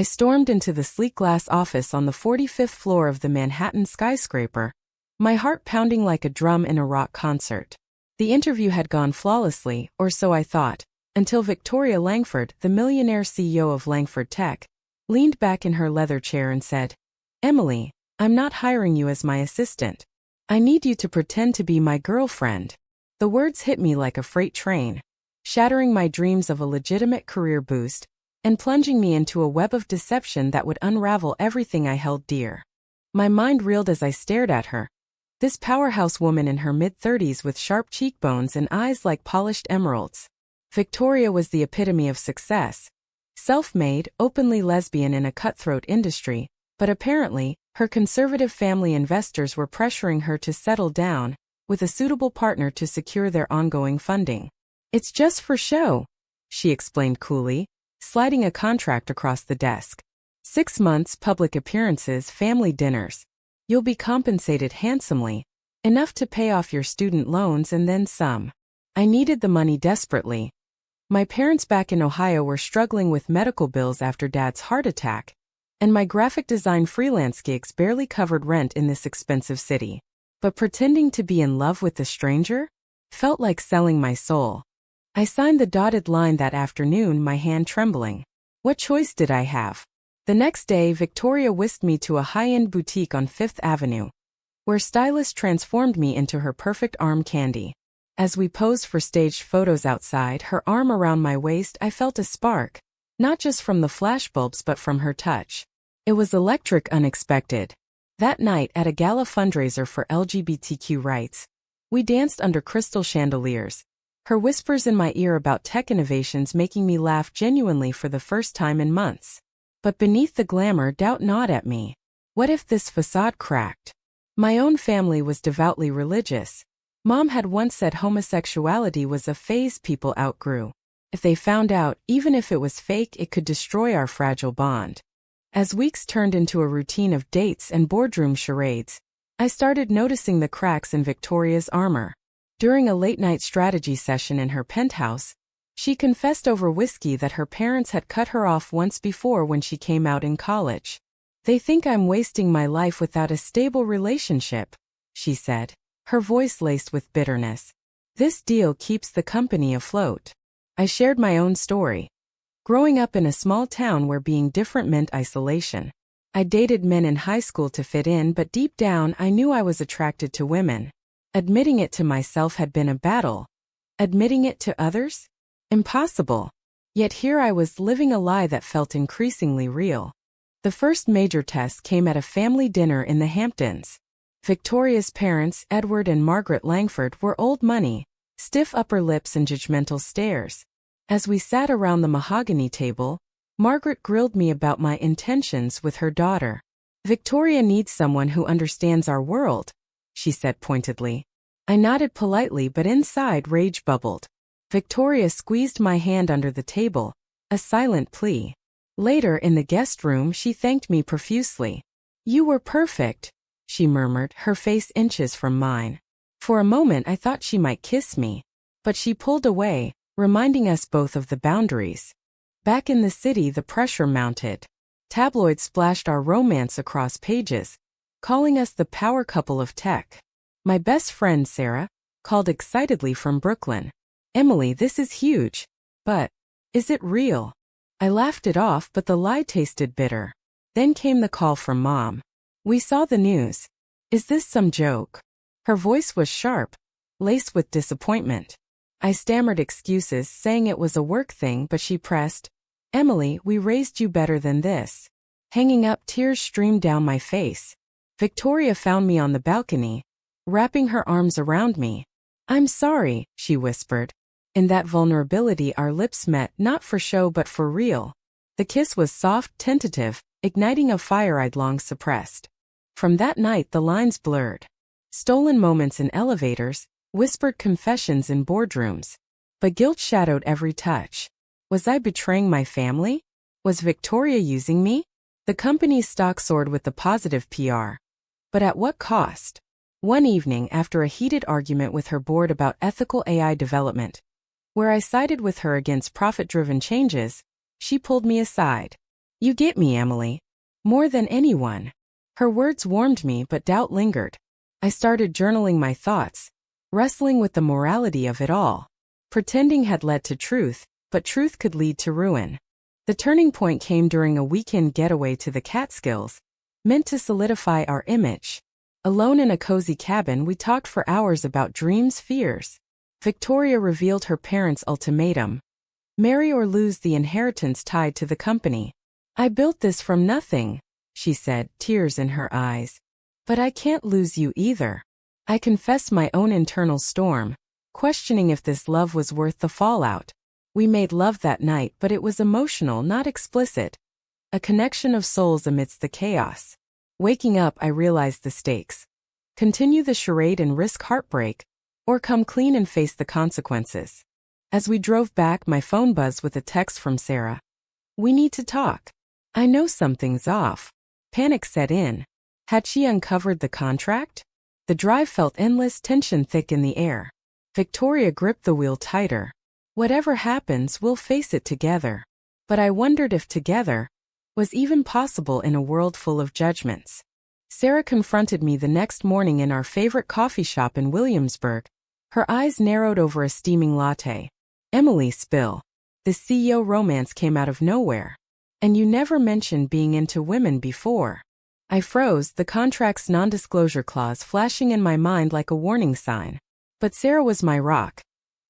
I stormed into the sleek glass office on the 45th floor of the Manhattan skyscraper, my heart pounding like a drum in a rock concert. The interview had gone flawlessly, or so I thought, until Victoria Langford, the Millionaire CEO of Langford Tech, leaned back in her leather chair and said, "Emily, I'm not hiring you as my assistant. I need you to pretend to be my girlfriend." The words hit me like a freight train, shattering my dreams of a legitimate career boost and plunging me into a web of deception that would unravel everything I held dear. My mind reeled as I stared at her. This powerhouse woman in her mid-30s with sharp cheekbones and eyes like polished emeralds. Victoria was the epitome of success. Self-made, openly lesbian in a cutthroat industry, but apparently, her conservative family investors were pressuring her to settle down, with a suitable partner to secure their ongoing funding. "It's just for show," she explained coolly, sliding a contract across the desk. 6 months, public appearances, family dinners. You'll be compensated handsomely, enough to pay off your student loans and then some. I needed the money desperately. My parents back in Ohio were struggling with medical bills after Dad's heart attack, and my graphic design freelance gigs barely covered rent in this expensive city. But pretending to be in love with a stranger felt like selling my soul. I signed the dotted line that afternoon, my hand trembling. What choice did I have? The next day, Victoria whisked me to a high-end boutique on 5th Avenue, where stylist transformed me into her perfect arm candy. As we posed for staged photos outside, her arm around my waist, I felt a spark, not just from the flashbulbs but from her touch. It was electric, unexpected. That night, at a gala fundraiser for LGBTQ rights, we danced under crystal chandeliers, her whispers in my ear about tech innovations making me laugh genuinely for the first time in months. But beneath the glamour, doubt gnawed at me. What if this facade cracked? My own family was devoutly religious. Mom had once said homosexuality was a phase people outgrew. If they found out, even if it was fake, it could destroy our fragile bond. As weeks turned into a routine of dates and boardroom charades, I started noticing the cracks in Victoria's armor. During a late-night strategy session in her penthouse, she confessed over whiskey that her parents had cut her off once before when she came out in college. "They think I'm wasting my life without a stable relationship," she said, her voice laced with bitterness. "This deal keeps the company afloat." I shared my own story. Growing up in a small town where being different meant isolation. I dated men in high school to fit in, but deep down I knew I was attracted to women. Admitting it to myself had been a battle. Admitting it to others? Impossible. Yet here I was living a lie that felt increasingly real. The first major test came at a family dinner in the Hamptons. Victoria's parents, Edward and Margaret Langford, were old money, stiff upper lips and judgmental stares. As we sat around the mahogany table, Margaret grilled me about my intentions with her daughter. "Victoria needs someone who understands our world," she said pointedly. I nodded politely, but inside rage bubbled. Victoria squeezed my hand under the table, a silent plea. Later in the guest room, she thanked me profusely. "You were perfect," she murmured, her face inches from mine. For a moment I thought she might kiss me, but she pulled away, reminding us both of the boundaries. Back in the city, the pressure mounted. Tabloids splashed our romance across pages, calling us the power couple of tech. My best friend, Sarah, called excitedly from Brooklyn. "Emily, this is huge. But is it real?" I laughed it off, but the lie tasted bitter. Then came the call from Mom. "We saw the news. Is this some joke?" Her voice was sharp, laced with disappointment. I stammered excuses, saying it was a work thing, but she pressed, "Emily, we raised you better than this." Hanging up, tears streamed down my face. Victoria found me on the balcony, wrapping her arms around me. "I'm sorry," she whispered. In that vulnerability our lips met, not for show but for real. The kiss was soft, tentative, igniting a fire I'd long suppressed. From that night the lines blurred. Stolen moments in elevators, whispered confessions in boardrooms. But guilt shadowed every touch. Was I betraying my family? Was Victoria using me? The company's stock soared with the positive PR. But at what cost? One evening, after a heated argument with her board about ethical AI development, where I sided with her against profit-driven changes, she pulled me aside. You get me, Emily. More than anyone. Her words warmed me, but doubt lingered. I started journaling my thoughts, wrestling with the morality of it all. Pretending had led to truth, but truth could lead to ruin. The turning point came during a weekend getaway to the Catskills, meant to solidify our image. Alone in a cozy cabin, we talked for hours about dreams, fears. Victoria revealed her parents' ultimatum: marry or lose the inheritance tied to the company. I built this from nothing, she said, tears in her eyes. But I can't lose you either. I confessed my own internal storm, questioning if this love was worth the fallout. We made love that night, but it was emotional, not explicit. A connection of souls amidst the chaos. Waking up, I realized the stakes. Continue the charade and risk heartbreak, or come clean and face the consequences. As we drove back, my phone buzzed with a text from Sarah. We need to talk. I know something's off. Panic set in. Had she uncovered the contract? The drive felt endless, tension thick in the air. Victoria gripped the wheel tighter. Whatever happens, we'll face it together. But I wondered if together was even possible in a world full of judgments. Sarah confronted me the next morning in our favorite coffee shop in Williamsburg. Her eyes narrowed over a steaming latte. Emily, spill. The CEO romance came out of nowhere. And you never mentioned being into women before. I froze, the contract's non-disclosure clause flashing in my mind like a warning sign. But Sarah was my rock.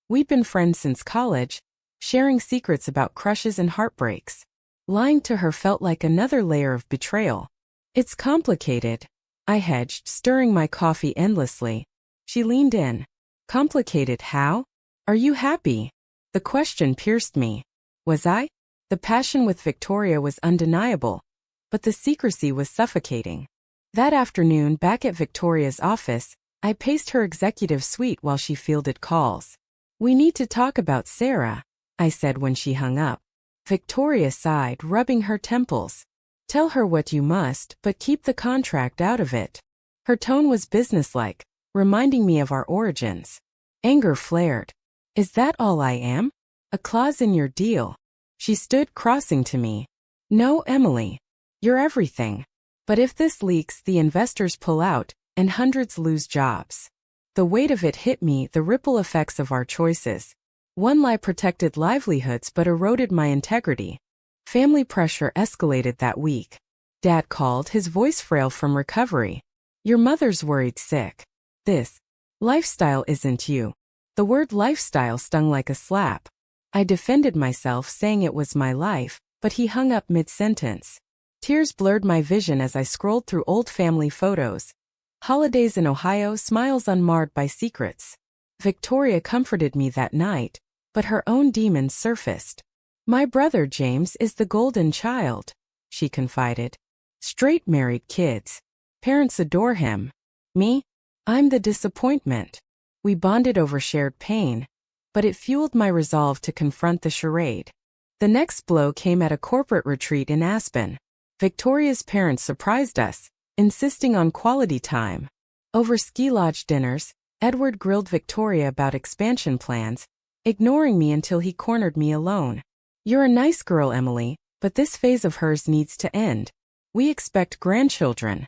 We'd been friends since college, sharing secrets about crushes and heartbreaks. Lying to her felt like another layer of betrayal. It's complicated. I hedged, stirring my coffee endlessly. She leaned in. Complicated how? Are you happy? The question pierced me. Was I? The passion with Victoria was undeniable, but the secrecy was suffocating. That afternoon, back at Victoria's office, I paced her executive suite while she fielded calls. We need to talk about Sarah, I said when she hung up. Victoria sighed, rubbing her temples. Tell her what you must, but keep the contract out of it. Her tone was businesslike, reminding me of our origins. Anger flared. Is that all I am? A clause in your deal? She stood, crossing to me. No, Emily. You're everything. But if this leaks, the investors pull out, and hundreds lose jobs. The weight of it hit me, the ripple effects of our choices. One lie protected livelihoods but eroded my integrity. Family pressure escalated that week. Dad called, his voice frail from recovery. Your mother's worried sick. This lifestyle isn't you. The word lifestyle stung like a slap. I defended myself, saying it was my life, but he hung up mid-sentence. Tears blurred my vision as I scrolled through old family photos. Holidays in Ohio, smiles unmarred by secrets. Victoria comforted me that night, but her own demons surfaced. My brother James is the golden child, she confided. Straight married kids. Parents adore him. Me? I'm the disappointment. We bonded over shared pain, but it fueled my resolve to confront the charade. The next blow came at a corporate retreat in Aspen. Victoria's parents surprised us, insisting on quality time. Over ski lodge dinners, Edward grilled Victoria about expansion plans, ignoring me until he cornered me alone. You're a nice girl, Emily, but this phase of hers needs to end. We expect grandchildren.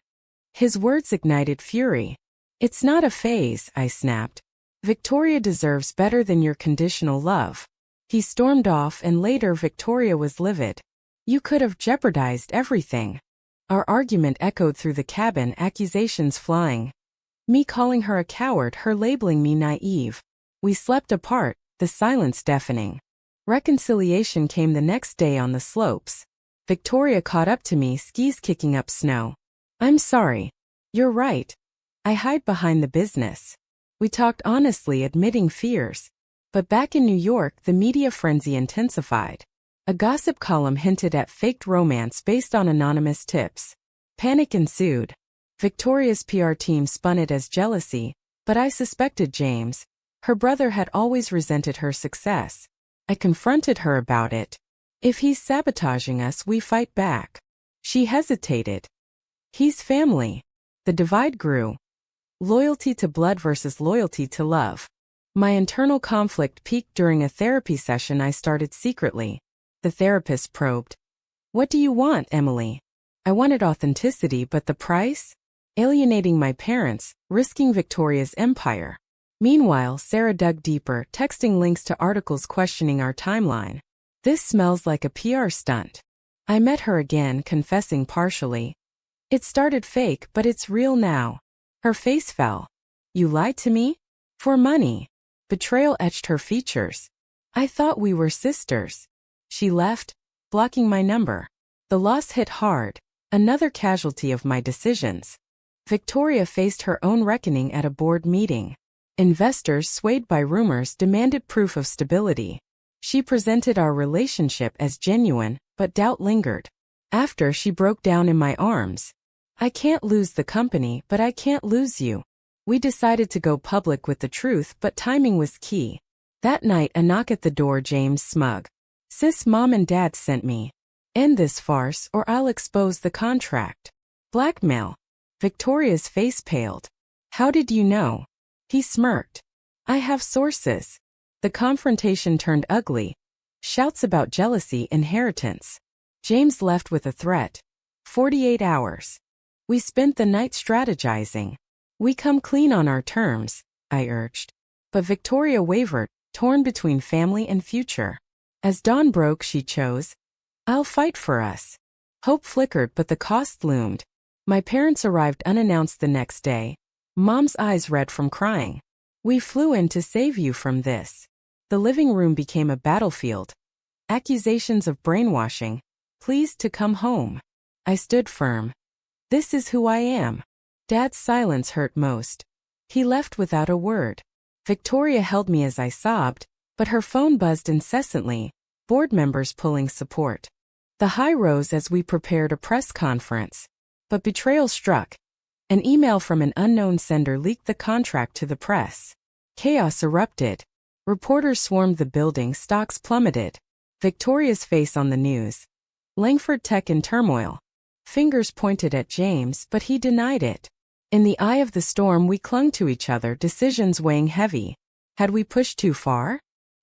His words ignited fury. It's not a phase, I snapped. Victoria deserves better than your conditional love. He stormed off, and later Victoria was livid. You could have jeopardized everything. Our argument echoed through the cabin, accusations flying. Me calling her a coward, her labeling me naive. We slept apart, the silence deafening. Reconciliation came the next day on the slopes. Victoria caught up to me, skis kicking up snow. I'm sorry. You're right. I hide behind the business. We talked honestly, admitting fears. But back in New York, the media frenzy intensified. A gossip column hinted at faked romance based on anonymous tips. Panic ensued. Victoria's PR team spun it as jealousy, but I suspected James. Her brother had always resented her success. I confronted her about it. If he's sabotaging us, we fight back. She hesitated. He's family. The divide grew. Loyalty to blood versus loyalty to love. My internal conflict peaked during a therapy session I started secretly. The therapist probed. What do you want, Emily? I wanted authenticity, but the price? Alienating my parents, risking Victoria's empire. Meanwhile, Sarah dug deeper, texting links to articles questioning our timeline. This smells like a PR stunt. I met her again, confessing partially. It started fake, but it's real now. Her face fell. You lied to me? For money. Betrayal etched her features. I thought we were sisters. She left, blocking my number. The loss hit hard, another casualty of my decisions. Victoria faced her own reckoning at a board meeting. Investors, swayed by rumors, demanded proof of stability. She presented our relationship as genuine, but doubt lingered. After, she broke down in my arms. I can't lose the company, but I can't lose you. We decided to go public with the truth, but timing was key. That night, a knock at the door. James, smug. Sis, Mom and Dad sent me. End this farce or I'll expose the contract. Blackmail. Victoria's face paled. How did you know? He smirked. I have sources. The confrontation turned ugly. Shouts about jealousy, inheritance. James left with a threat. 48 hours. We spent the night strategizing. We come clean on our terms, I urged. But Victoria wavered, torn between family and future. As dawn broke, she chose, I'll fight for us. Hope flickered, but the cost loomed. My parents arrived unannounced the next day. Mom's eyes red from crying. We flew in to save you from this. The living room became a battlefield. Accusations of brainwashing. Pleased to come home. I stood firm. This is who I am. Dad's silence hurt most. He left without a word. Victoria held me as I sobbed, but her phone buzzed incessantly, board members pulling support. The high rose as we prepared a press conference. But betrayal struck. An email from an unknown sender leaked the contract to the press. Chaos erupted. Reporters swarmed the building, stocks plummeted. Victoria's face on the news. Langford Tech in turmoil. Fingers pointed at James, but he denied it. In the eye of the storm, we clung to each other, decisions weighing heavy. Had we pushed too far?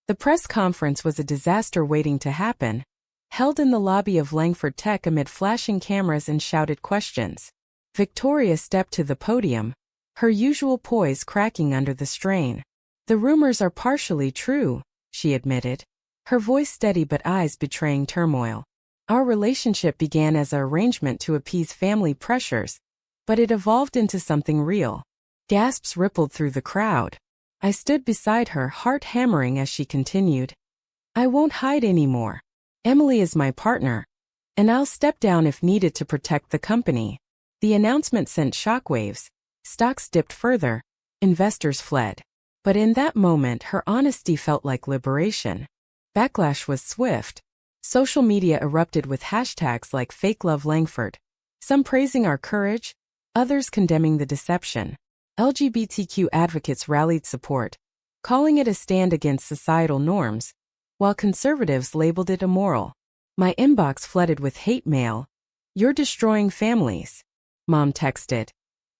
The press conference was a disaster waiting to happen. Held in the lobby of Langford Tech amid flashing cameras and shouted questions. Victoria stepped to the podium, her usual poise cracking under the strain. The rumors are partially true, she admitted. Her voice steady but eyes betraying turmoil. Our relationship began as an arrangement to appease family pressures, but it evolved into something real. Gasps rippled through the crowd. I stood beside her, heart hammering as she continued. I won't hide anymore. Emily is my partner, and I'll step down if needed to protect the company. The announcement sent shockwaves. Stocks dipped further. Investors fled. But in that moment, her honesty felt like liberation. Backlash was swift. Social media erupted with hashtags like #FakeLoveLangford. Some praising our courage, others condemning the deception. LGBTQ advocates rallied support, calling it a stand against societal norms, while conservatives labeled it immoral. My inbox flooded with hate mail. You're destroying families. Mom texted.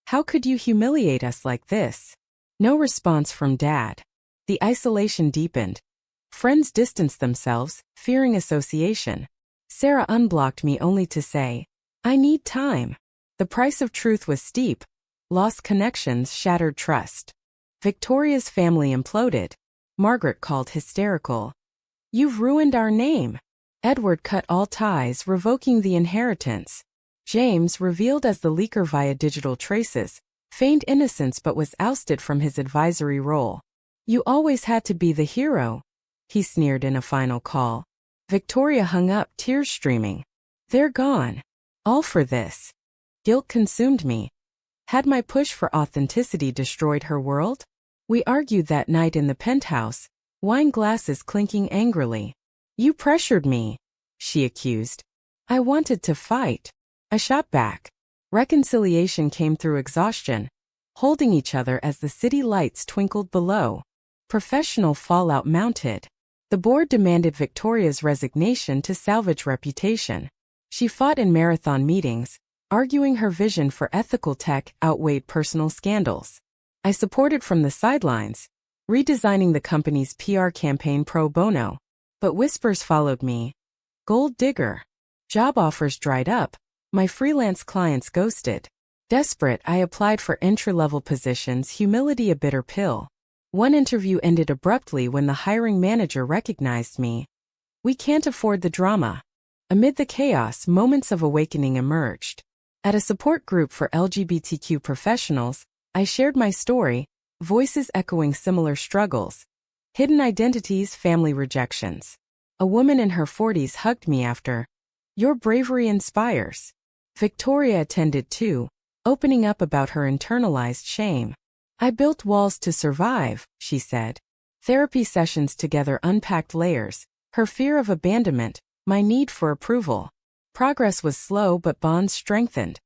How could you humiliate us like this? No response from Dad. The isolation deepened. Friends distanced themselves, fearing association. Sarah unblocked me only to say, I need time. The price of truth was steep. Lost connections, shattered trust. Victoria's family imploded. Margaret called hysterical. You've ruined our name. Edward cut all ties, revoking the inheritance. James, revealed as the leaker via digital traces, feigned innocence but was ousted from his advisory role. You always had to be the hero, he sneered in a final call. Victoria hung up, tears streaming. They're gone. All for this. Guilt consumed me. Had my push for authenticity destroyed her world? We argued that night in the penthouse, wine glasses clinking angrily. You pressured me, she accused. I wanted to fight. I shot back. Reconciliation came through exhaustion, holding each other as the city lights twinkled below. Professional fallout mounted. The board demanded Victoria's resignation to salvage reputation. She fought in marathon meetings, arguing her vision for ethical tech outweighed personal scandals. I supported from the sidelines, redesigning the company's PR campaign pro bono. But whispers followed me. Gold digger. Job offers dried up. My freelance clients ghosted. Desperate, I applied for entry-level positions, humility a bitter pill. One interview ended abruptly when the hiring manager recognized me. We can't afford the drama. Amid the chaos, moments of awakening emerged. At a support group for LGBTQ professionals, I shared my story, voices echoing similar struggles. Hidden identities, family rejections. A woman in her 40s hugged me after. Your bravery inspires. Victoria attended too, opening up about her internalized shame. I built walls to survive, she said. Therapy sessions together unpacked layers, her fear of abandonment, my need for approval. Progress was slow but bonds strengthened.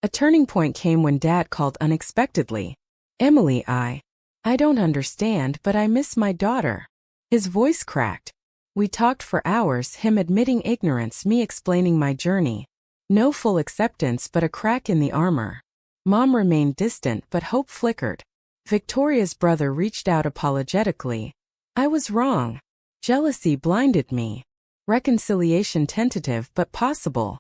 A turning point came when Dad called unexpectedly. Emily, I don't understand, but I miss my daughter. His voice cracked. We talked for hours, him admitting ignorance, me explaining my journey. No full acceptance but a crack in the armor. Mom remained distant but hope flickered. Victoria's brother reached out apologetically. I was wrong. Jealousy blinded me. Reconciliation tentative but possible.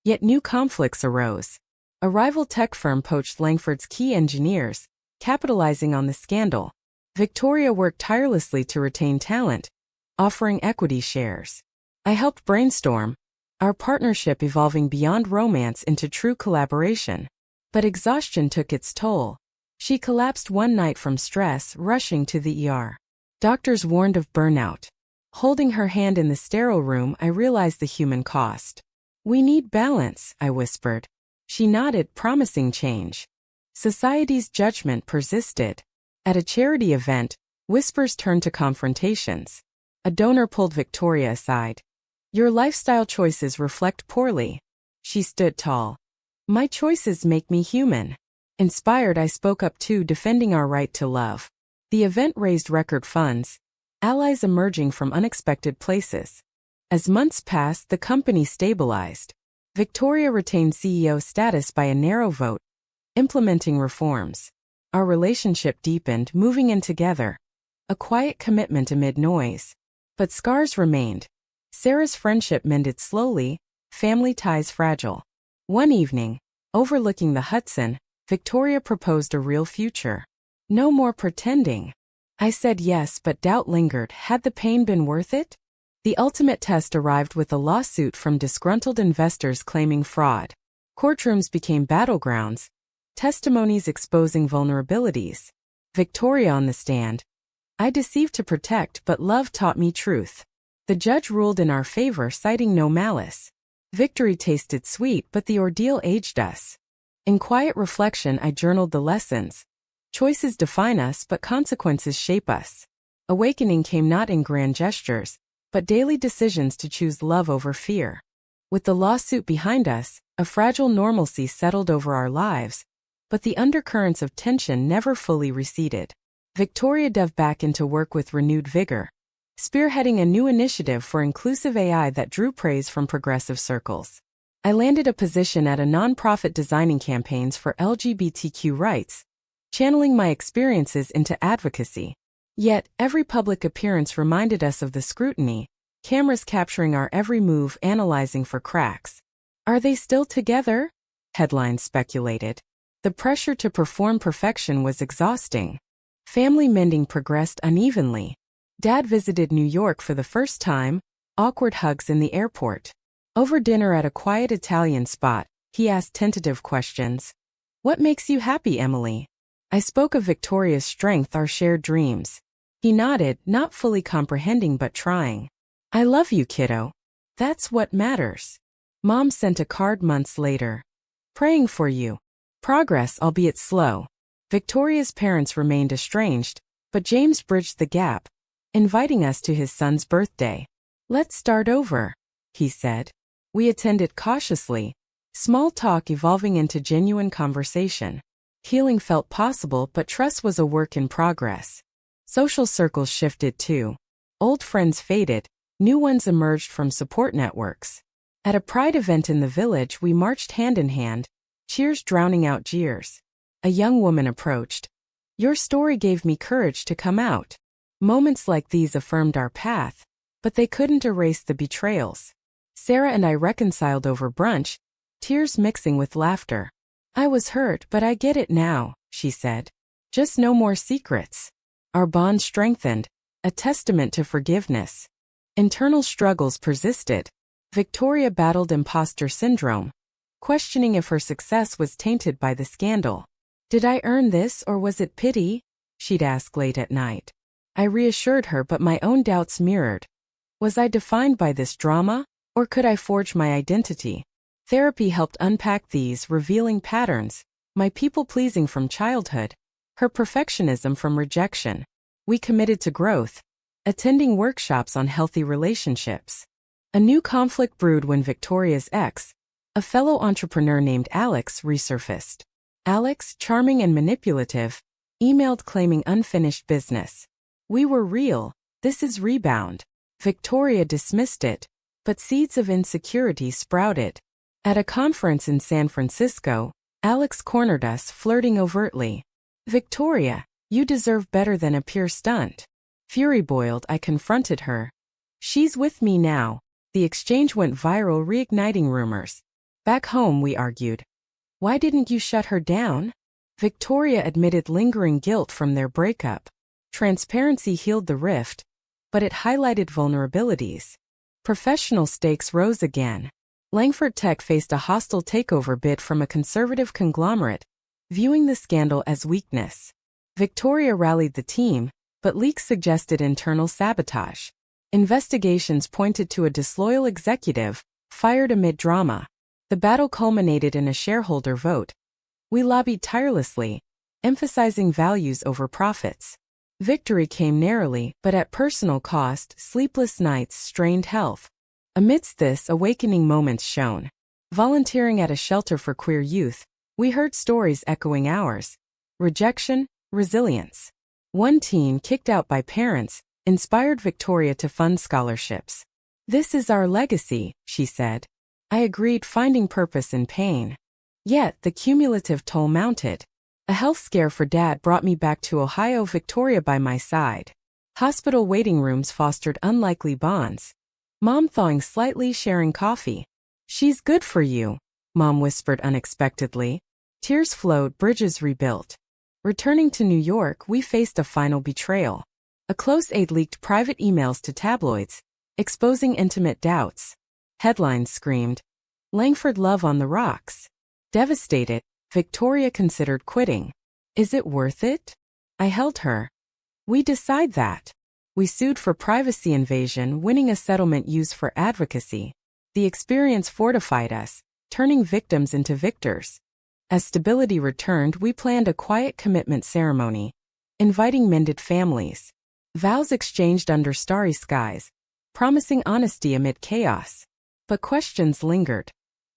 Yet new conflicts arose. A rival tech firm poached Langford's key engineers, capitalizing on the scandal. Victoria worked tirelessly to retain talent, offering equity shares. I helped brainstorm, our partnership evolving beyond romance into true collaboration. But exhaustion took its toll. She collapsed one night from stress, rushing to the ER. Doctors warned of burnout. Holding her hand in the sterile room, I realized the human cost. We need balance, I whispered. She nodded, promising change. Society's judgment persisted. At a charity event, whispers turned to confrontations. A donor pulled Victoria aside. Your lifestyle choices reflect poorly. She stood tall. My choices make me human. Inspired, I spoke up too, defending our right to love. The event raised record funds, allies emerging from unexpected places. As months passed, the company stabilized. Victoria retained CEO status by a narrow vote, implementing reforms. Our relationship deepened, moving in together. A quiet commitment amid noise. But scars remained. Sarah's friendship mended slowly, family ties fragile. One evening, overlooking the Hudson, Victoria proposed a real future. No more pretending. I said yes, but doubt lingered. Had the pain been worth it? The ultimate test arrived with a lawsuit from disgruntled investors claiming fraud. Courtrooms became battlegrounds, testimonies exposing vulnerabilities. Victoria on the stand. I deceived to protect, but love taught me truth. The judge ruled in our favor, citing no malice. Victory tasted sweet, but the ordeal aged us. In quiet reflection, I journaled the lessons. Choices define us, but consequences shape us. Awakening came not in grand gestures, but daily decisions to choose love over fear. With the lawsuit behind us, a fragile normalcy settled over our lives, but the undercurrents of tension never fully receded. Victoria dove back into work with renewed vigor, spearheading a new initiative for inclusive AI that drew praise from progressive circles. I landed a position at a nonprofit designing campaigns for LGBTQ rights, channeling my experiences into advocacy. Yet, every public appearance reminded us of the scrutiny, cameras capturing our every move, analyzing for cracks. Are they still together? Headlines speculated. The pressure to perform perfection was exhausting. Family mending progressed unevenly. Dad visited New York for the first time, awkward hugs in the airport. Over dinner at a quiet Italian spot, he asked tentative questions. What makes you happy, Emily? I spoke of Victoria's strength, our shared dreams. He nodded, not fully comprehending but trying. I love you, kiddo. That's what matters. Mom sent a card months later. Praying for you. Progress, albeit slow. Victoria's parents remained estranged, but James bridged the gap, inviting us to his son's birthday. Let's start over, he said. We attended cautiously, small talk evolving into genuine conversation. Healing felt possible, but trust was a work in progress. Social circles shifted too. Old friends faded, new ones emerged from support networks. At a pride event in the village, we marched hand in hand, cheers drowning out jeers. A young woman approached. Your story gave me courage to come out. Moments like these affirmed our path, but they couldn't erase the betrayals. Sarah and I reconciled over brunch, tears mixing with laughter. I was hurt, but I get it now, she said. Just no more secrets. Our bond strengthened, a testament to forgiveness. Internal struggles persisted. Victoria battled imposter syndrome, questioning if her success was tainted by the scandal. Did I earn this or was it pity? She'd ask late at night. I reassured her, but my own doubts mirrored. Was I defined by this drama, or could I forge my identity? Therapy helped unpack these revealing patterns, my people-pleasing from childhood, her perfectionism from rejection. We committed to growth, attending workshops on healthy relationships. A new conflict brewed when Victoria's ex, a fellow entrepreneur named Alex, resurfaced. Alex, charming and manipulative, emailed claiming unfinished business. We were real. This is rebound. Victoria dismissed it, but seeds of insecurity sprouted. At a conference in San Francisco, Alex cornered us, flirting overtly. Victoria, you deserve better than a pure stunt. Fury boiled, I confronted her. She's with me now. The exchange went viral, reigniting rumors. Back home, we argued. Why didn't you shut her down? Victoria admitted lingering guilt from their breakup. Transparency healed the rift, but it highlighted vulnerabilities. Professional stakes rose again. Langford Tech faced a hostile takeover bid from a conservative conglomerate, viewing the scandal as weakness. Victoria rallied the team, but leaks suggested internal sabotage. Investigations pointed to a disloyal executive, fired amid drama. The battle culminated in a shareholder vote. We lobbied tirelessly, emphasizing values over profits. Victory came narrowly, but at personal cost. Sleepless nights, strained health. Amidst this, awakening moments shone. Volunteering at a shelter for queer youth, we heard stories echoing ours. Rejection, resilience. One teen, kicked out by parents, inspired Victoria to fund scholarships. This is our legacy, she said. I agreed, finding purpose in pain. Yet, the cumulative toll mounted. A health scare for Dad brought me back to Ohio, Victoria by my side. Hospital waiting rooms fostered unlikely bonds. Mom thawing slightly, sharing coffee. She's good for you, Mom whispered unexpectedly. Tears flowed, bridges rebuilt. Returning to New York, we faced a final betrayal. A close aide leaked private emails to tabloids, exposing intimate doubts. Headlines screamed, Langford love on the rocks. Devastated, Victoria considered quitting. Is it worth it? I held her. We decide that. We sued for privacy invasion, winning a settlement used for advocacy. The experience fortified us, turning victims into victors. As stability returned, we planned a quiet commitment ceremony, inviting mended families. Vows exchanged under starry skies, promising honesty amid chaos. But questions lingered.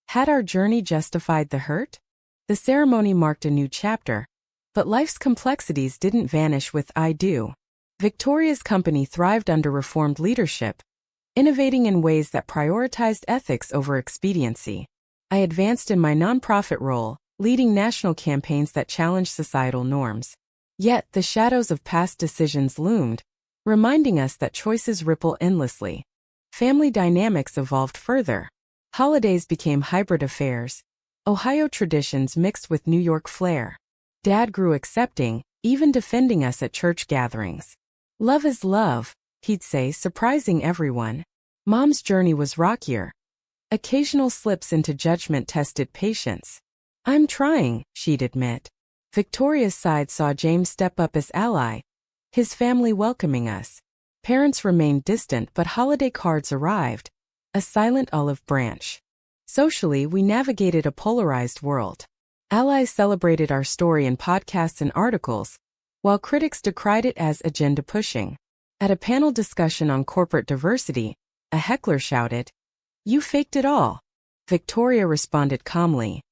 Had our journey justified the hurt? The ceremony marked a new chapter, but life's complexities didn't vanish with I do. Victoria's company thrived under reformed leadership, innovating in ways that prioritized ethics over expediency. I advanced in my nonprofit role, leading national campaigns that challenged societal norms. Yet, the shadows of past decisions loomed, reminding us that choices ripple endlessly. Family dynamics evolved further. Holidays became hybrid affairs. Ohio traditions mixed with New York flair. Dad grew accepting, even defending us at church gatherings. Love is love, he'd say, surprising everyone. Mom's journey was rockier. Occasional slips into judgment tested patience. I'm trying, she'd admit. Victoria's side saw James step up as ally, his family welcoming us. Parents remained distant, but holiday cards arrived, a silent olive branch. Socially, we navigated a polarized world. Allies celebrated our story in podcasts and articles, while critics decried it as agenda-pushing. At a panel discussion on corporate diversity, a heckler shouted, "You faked it all." Victoria responded calmly,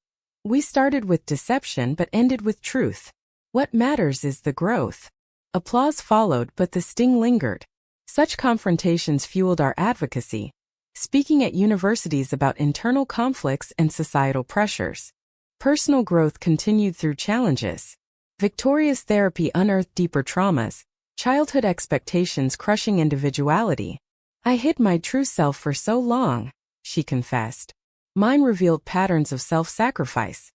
"We started with deception but ended with truth. What matters is the growth." Applause followed, but the sting lingered. Such confrontations fueled our advocacy, speaking at universities about internal conflicts and societal pressures. Personal growth continued through challenges. Victoria's therapy unearthed deeper traumas, childhood expectations crushing individuality. I hid my true self for so long. she confessed. Mine revealed patterns of self-sacrifice.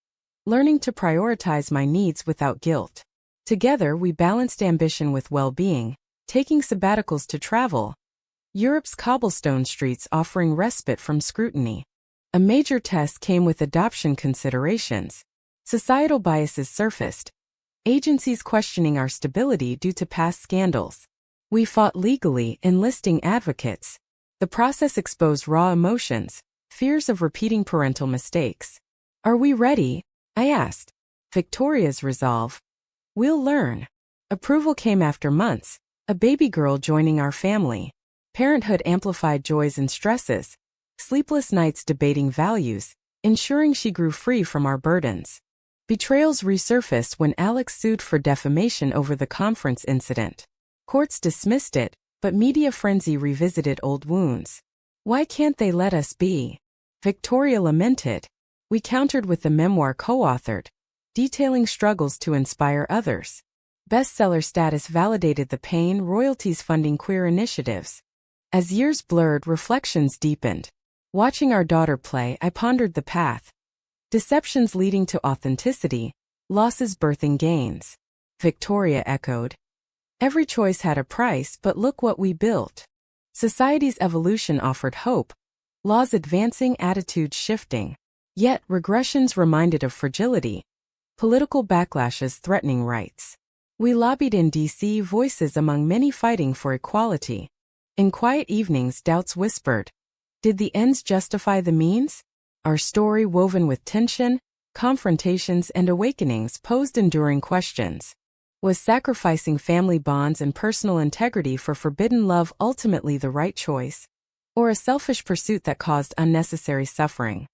Learning to prioritize my needs without guilt. Together we balanced ambition with well-being, taking sabbaticals to travel. Europe's cobblestone streets offering respite from scrutiny. A major test came with adoption considerations. Societal biases surfaced. Agencies questioning our stability due to past scandals. We fought legally, enlisting advocates. The process exposed raw emotions, fears of repeating parental mistakes. Are we ready? I asked. Victoria's resolve. We'll learn. Approval came after months, a baby girl joining our family. Parenthood amplified joys and stresses. Sleepless nights debating values, ensuring she grew free from our burdens. Betrayals resurfaced when Alex sued for defamation over the conference incident. Courts dismissed it, but media frenzy revisited old wounds. Why can't they let us be? Victoria lamented. We countered with the memoir co-authored, detailing struggles to inspire others. Bestseller status validated the pain, royalties funding queer initiatives. As years blurred, reflections deepened. Watching our daughter play, I pondered the path. Deceptions leading to authenticity, losses birthing gains. Victoria echoed. Every choice had a price, but look what we built. Society's evolution offered hope, laws advancing, attitudes shifting. Yet regressions reminded of fragility, political backlashes threatening rights. We lobbied in D.C., voices among many fighting for equality. In quiet evenings, doubts whispered. Did the ends justify the means? Our story, woven with tension, confrontations, and awakenings, posed enduring questions. Was sacrificing family bonds and personal integrity for forbidden love ultimately the right choice? Or a selfish pursuit that caused unnecessary suffering?